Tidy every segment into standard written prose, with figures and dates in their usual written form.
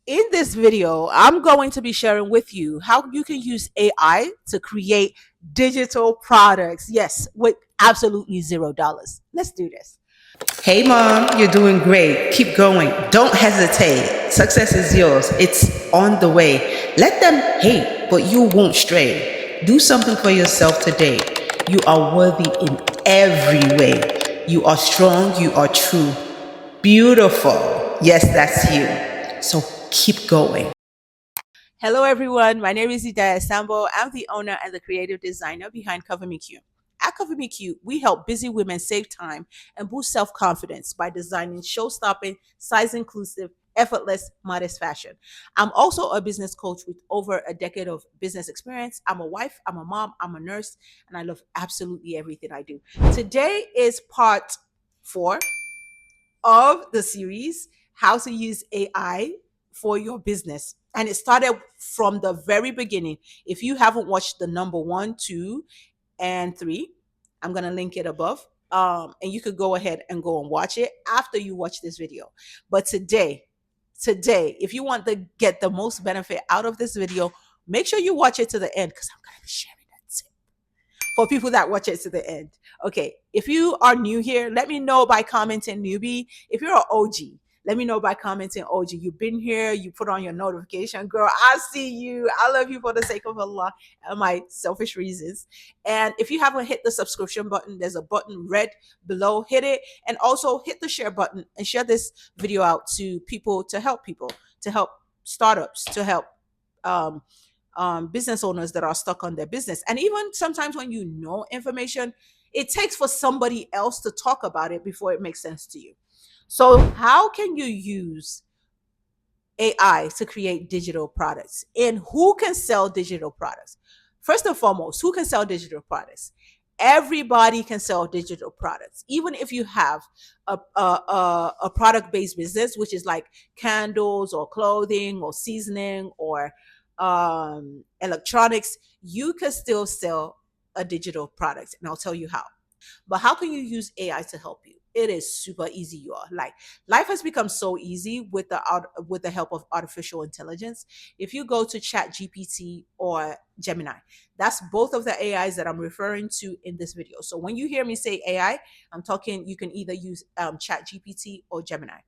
In this video, I'm going to be sharing with you how you can use AI to create digital products. Yes, with absolutely $0. Let's do this. Hey mom, you're doing great. Keep going. Don't hesitate. Success is yours. It's on the way. Let them hate, but you won't stray. Do something for yourself today. You are worthy in every way. You are strong. You are true. Beautiful. Yes, that's you. So keep going. Hello, everyone. My name is Idaya Sambo. I'm the owner and the creative designer behind Cover Me Cute. At Cover Me Cute, we help busy women save time and boost self confidence by designing show stopping, size inclusive, effortless, modest fashion. I'm also a business coach with over a decade of business experience. I'm a wife, I'm a mom, I'm a nurse, and I love absolutely everything I do. Today is part 4 of the series, How to Use AI for Your Business. And it started from the very beginning. If you haven't watched the number 1, 2, and 3, I'm going to link it above. And you could go ahead and go and watch it after you watch this video. But today, if you want to get the most benefit out of this video, make sure you watch it to the end because I'm going to be sharing that tip for people that watch it to the end. Okay, if you are new here, let me know by commenting newbie. If you're an OG, let me know by commenting OG. You've been here, you put on your notification. Girl, I see you. I love you for the sake of Allah and my selfish reasons. And if you haven't hit the subscription button, there's a button red below. Hit it. And also hit the share button and share this video out to people, to help startups, to help um, business owners that are stuck on their business. And even sometimes when you know information, it takes for somebody else to talk about it before it makes sense to you. So, how can you use AI to create digital products? And who can sell digital products? First and foremost, who can sell digital products? Everybody can sell digital products, even if you have a product based business, which is like candles or clothing or seasoning or electronics. You can still sell a digital product, and I'll tell you how. But how can you use AI to help you? It is super easy, you are. Like, life has become so easy with the help of artificial intelligence. If you go to ChatGPT or Gemini, that's both of the AIs that I'm referring to in this video. So when you hear me say AI, I'm talking, you can either use ChatGPT or Gemini.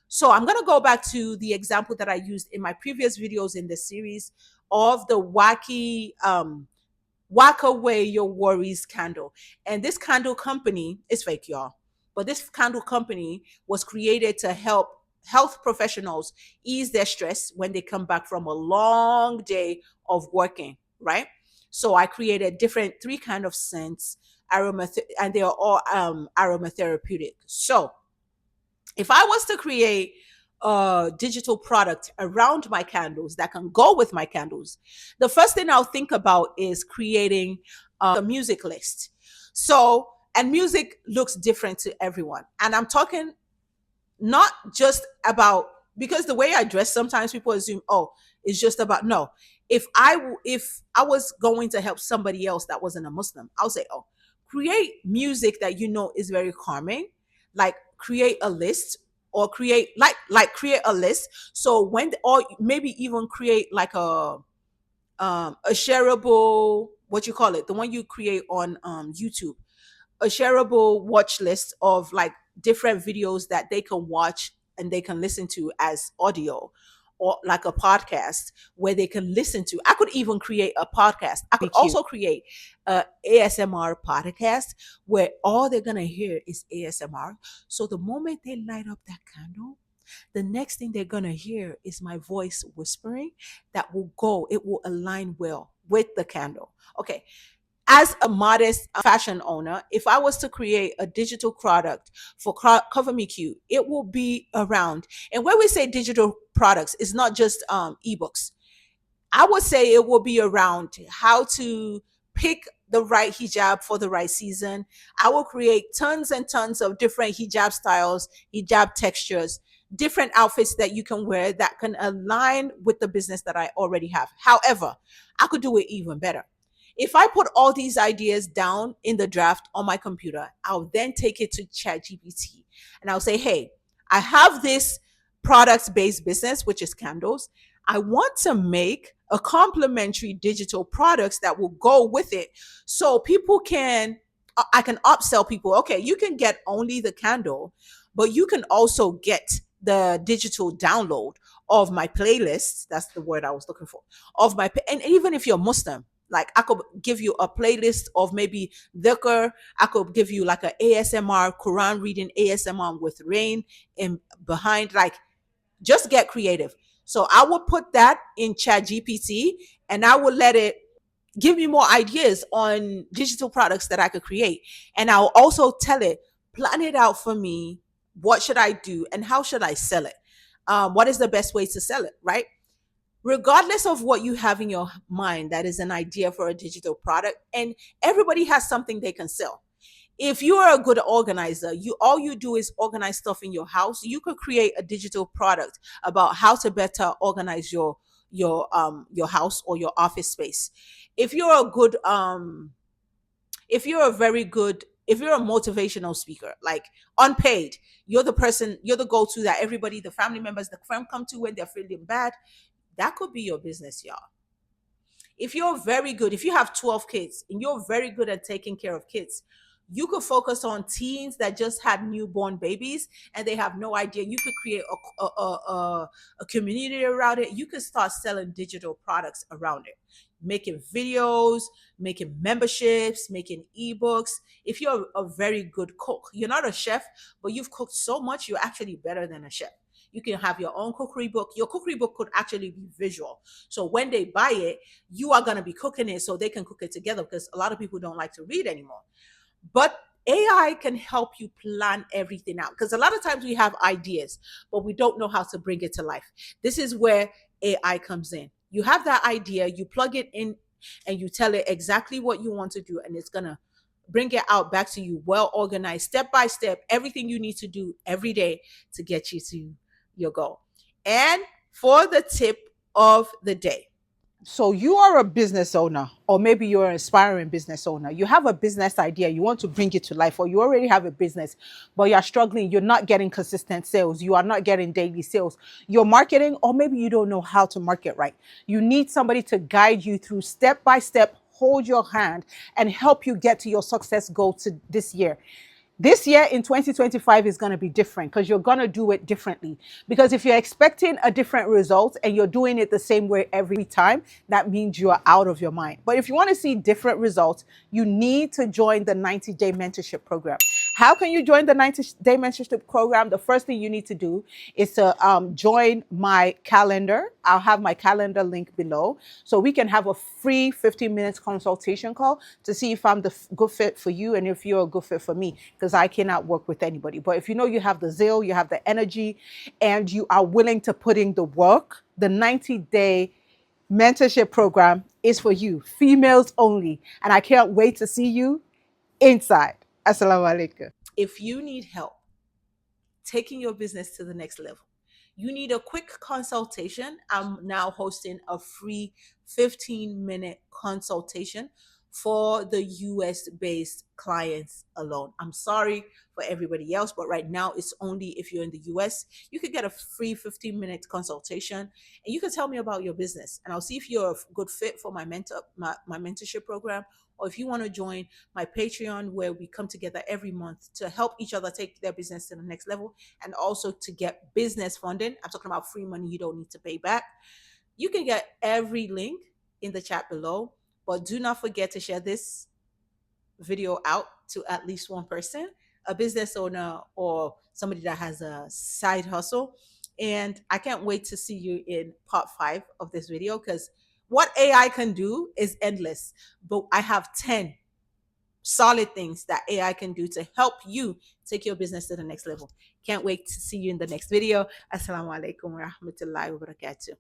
So I'm going to go back to the example that I used in my previous videos in this series of the wacky whack away your worries candle. And this candle company is fake, y'all. But this candle company was created to help health professionals ease their stress when they come back from a long day of working, right? So I created different 3 kind of scents, and they are all aromatherapeutic. So if I was to create a digital product around my candles that can go with my candles, the first thing I'll think about is creating a music list. So, and music looks different to everyone. And I'm talking not just about, because the way I dress, sometimes people assume, oh, it's just about, no. If I was going to help somebody else that wasn't a Muslim, I'll say, oh, create music that you know is very calming, like create a list, or create a list. So when, or maybe even create like a shareable, what you call it, the one you create on YouTube, a shareable watch list of like different videos that they can watch and they can listen to as audio, or like a podcast where they can listen to. I could even create a podcast. I could also create a ASMR podcast where all they're gonna hear is ASMR. So the moment they light up that candle, the next thing they're gonna hear is my voice whispering. That will go, it will align well with the candle. Okay, as a modest fashion owner, if I was to create a digital product for Cover Me Cute, it will be around. And when we say digital products, it's not just eBooks. I would say it will be around how to pick the right hijab for the right season. I will create tons and tons of different hijab styles, hijab textures, different outfits that you can wear that can align with the business that I already have. However, I could do it even better. If I put all these ideas down in the draft on my computer, I'll then take it to ChatGPT and I'll say, hey, I have this products based business, which is candles. I want to make a complementary digital products that will go with it, so people can, I can upsell people. Okay, you can get only the candle, but you can also get the digital download of my playlist. That's the word I was looking for. Of my, and even if you're Muslim, like I could give you a playlist of maybe dhikr. I could give you like a ASMR Quran reading ASMR with rain in behind. Like, just get creative. So I will put that in ChatGPT, and I will let it give me more ideas on digital products that I could create. And I'll also tell it, plan it out for me. What should I do and how should I sell it? What is the best way to sell it, right? Regardless of what you have in your mind, that is an idea for a digital product. And everybody has something they can sell. If you are a good organizer, you all you do is organize stuff in your house. You could create a digital product about how to better organize your house or your office space. If you're a good if you're a very good if you're a motivational speaker, like unpaid, you're the person, you're the go-to that everybody, the family members, the friend come to when they're feeling bad. That could be your business, y'all. If you're very good, if you have 12 kids and you're very good at taking care of kids, you could focus on teens that just had newborn babies and they have no idea. You could create a community around it. You could start selling digital products around it, making videos, making memberships, making ebooks. If you're a very good cook, you're not a chef, but you've cooked so much, you're actually better than a chef. You can have your own cookery book. Your cookery book could actually be visual. So when they buy it, you are going to be cooking it so they can cook it together, because a lot of people don't like to read anymore. But AI can help you plan everything out, because a lot of times we have ideas, but we don't know how to bring it to life. This is where AI comes in. You have that idea, you plug it in, and you tell it exactly what you want to do, and it's going to bring it out back to you well organized, step by step, everything you need to do every day to get you to your goal. And for the tip of the day, so you are a business owner, or maybe you're an aspiring business owner. You have a business idea, you want to bring it to life, or you already have a business, but you're struggling, you're not getting consistent sales, you are not getting daily sales. You're marketing, or maybe you don't know how to market right. You need somebody to guide you through step by step, hold your hand, and help you get to your success goal to this year. This year in 2025 is going to be different, because you're going to do it differently. Because if you're expecting a different result and you're doing it the same way every time, that means you are out of your mind. But if you want to see different results, you need to join the 90-day mentorship program. How can you join the 90-day mentorship program? The first thing you need to do is to join my calendar. I'll have my calendar link below. So we can have a free 15 minutes consultation call to see if I'm the good fit for you and if you're a good fit for me, because I cannot work with anybody. But if you know you have the zeal, you have the energy, and you are willing to put in the work, the 90-day mentorship program is for you, females only. And I can't wait to see you inside. Assalamu alaikum. If you need help taking your business to the next level, you need a quick consultation. I'm now hosting a free 15-minute consultation for the US based clients alone. I'm sorry for everybody else, but right now it's only if you're in the US. You could get a free 15-minute consultation and you can tell me about your business. And I'll see if you're a good fit for my mentorship program, or if you want to join my Patreon, where we come together every month to help each other take their business to the next level, and also to get business funding. I'm talking about free money you don't need to pay back. You can get every link in the chat below, but do not forget to share this video out to at least one person, a business owner or somebody that has a side hustle. And I can't wait to see you in part 5 of this video, because what AI can do is endless. But I have 10 solid things that AI can do to help you take your business to the next level. Can't wait to see you in the next video. Assalamu alaikum wa rahmatullahi wa barakatuh.